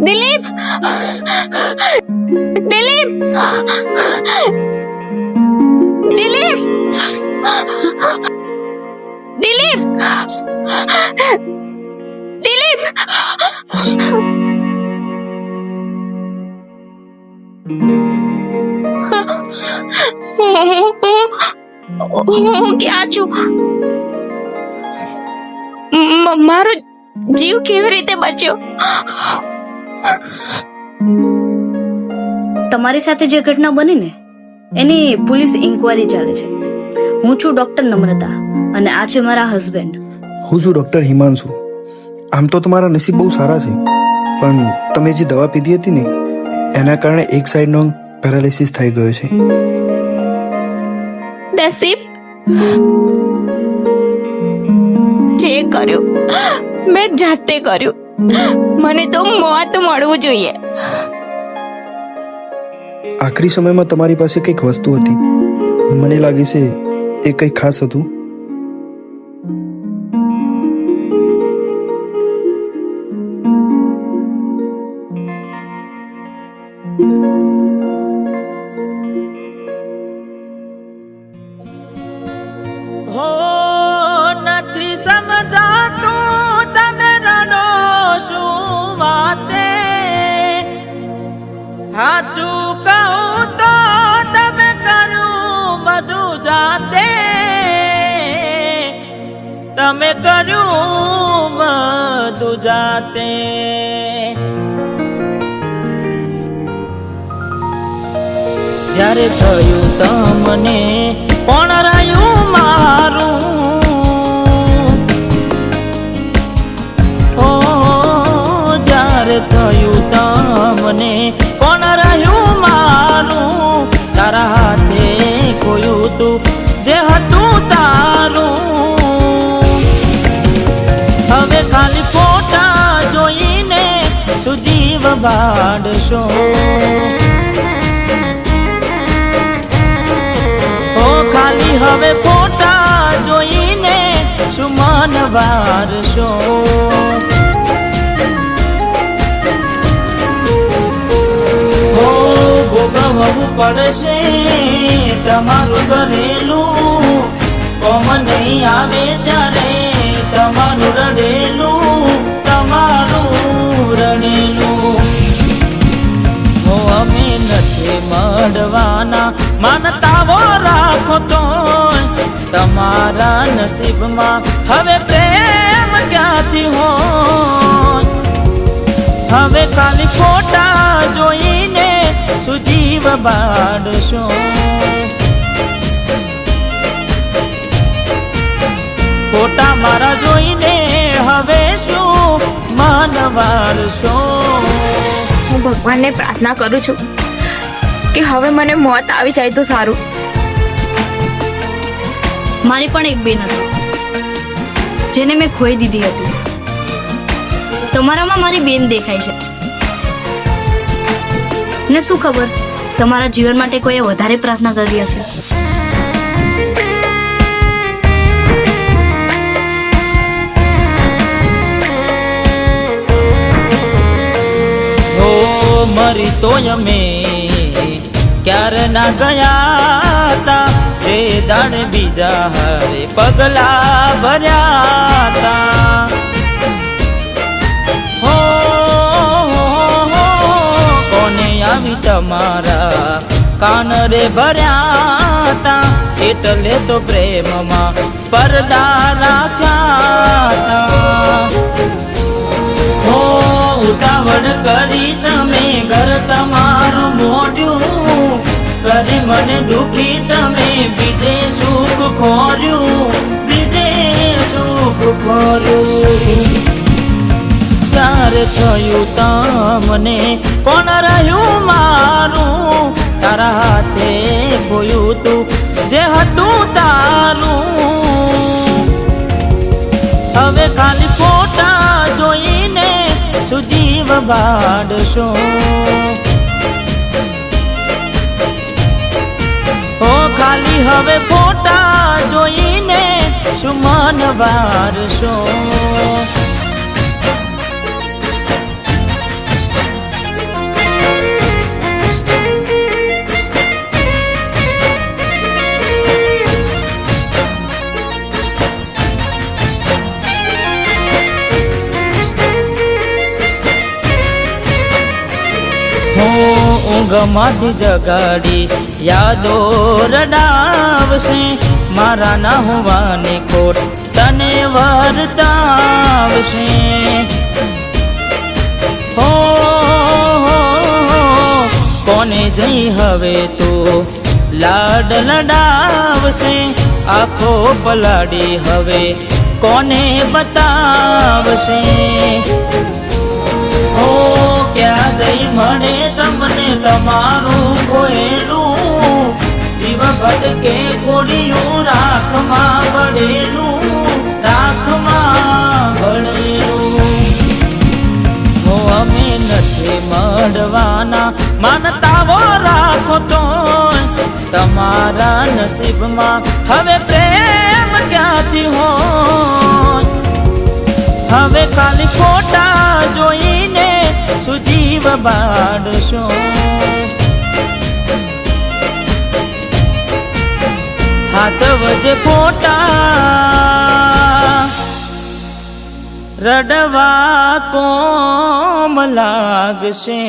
દિલીપ, દિલીપ, દિલીપ, દિલીપ, દિલીપ. હું ક્યાં છું? મારો જીવ કેવી રીતે બચ્યો? તમારી સાથે જે ઘટના બની ને એની પોલીસ ઇન્કવાયરી ચાલે છે. હું છું ડોક્ટર નમ્રતા અને આ છે મારા હસબન્ડ. હું છું ડોક્ટર હિમાંશુ. આમ તો તમારા નસીબ બહુ સારા છે, પણ તમે જે દવા પીધી હતી ને એના કારણે એક સાઈડનો પેરાલિસિસ થઈ ગયો છે. નસીબ? જે કર્યું મેં જાતે કર્યું. મને તો મોત મળવું જોઈએ. આખરી સમયમાં તમારી પાસે કંઈક વસ્તુ હતી, મને લાગે છે એ કંઈક ખાસ હતું. હો નથી સમજાતું તમે રડો શું વાતે, હાચું કહું તો તમે કર્યું બધું જાતે, તમે કર્યું બધું જાતે. જ્યારે થયું તમને કોણ રહ્યું મારું, ઓ જ્યારે થયું તમને કોણ રહ્યું મારું, તારા હાથે ખોયું તું જે હતું તારું. હવે ખાલી ફોટા જોઈને શું જીવ બાળશો, ખાલી હવે ફોટા જોઈને શું મન વારશો. હો ભોગવવું પડશે તમારું ઘરેલું, કોમ નહીં આવે ત્યારે તમારું રડેલું, તમારું રડેલું. હો અમે નથી મળવાના માનતાઓ રાખો તો તમારા નસીબમાં હવે પ્રેમ ક્યાંથી હોય. હવે ખાલી ફોટા જોઈને શું જીવ બાળશો, ફોટા મારા જોઈને હવે શું મન વારશો. હું ભગવાનને પ્રાર્થના કરું છું કે હવે મને મોત આવી જાય તો સારું. મારી પણ એક બેન હતી જેને મેં ખોઈ દીધી હતી. તમારામાં મારી બેન દેખાય છે ને શું ખબર તમારા જીવન માટે કોઈએ વધારે પ્રાર્થના કરી હશે. મરી તો અમે ક્યારે ના ગયા તા, જે દાડ બીજા હરે પગલા ભર્યા તા. હો કોને આવી તમારા કાન રે ભર્યા તા, એટલે તો પ્રેમમાં પડદા રાખ્યા હો ઉતાવળ કરી તમે ઘર તમારું મોઢ્યું કરી મને દુખી તમે બીજે સુખ ખોર્યું ત્યારે થયું તમને કોણ રહ્યું મારું તારા હાથે ખોયું તું જે હતું તારું હવે ખાલી ફોટા જોઈને શું જીવ બાળશો ઓ ખાલી હવે ફોટા જોઈને શું મન વારશો ઊંઘમાંથી જગાડી યાદો રડાવશે મારા ના હોવાની ખોટ તને વર્તાવશે હો કોને જઈ હવે તો લાડ લડાવશે આખો પલાડી હવે કોને બતાવશે ઓ ક્યાં જઈ મળે તમને તમારું ખોયેલું જીવ ભટકે ખોડિયું રાખમાં ભળેલું હો અમે નથી મળવાના માનતાઓ રાખો તો તમારા નસીબમાં હવે પ્રેમ ક્યાંથી હોય હવે ખાલી ફોટા જોઈને શું જીવ બાળશો હાચવજે ફોટા રડવા કોમ લાગશે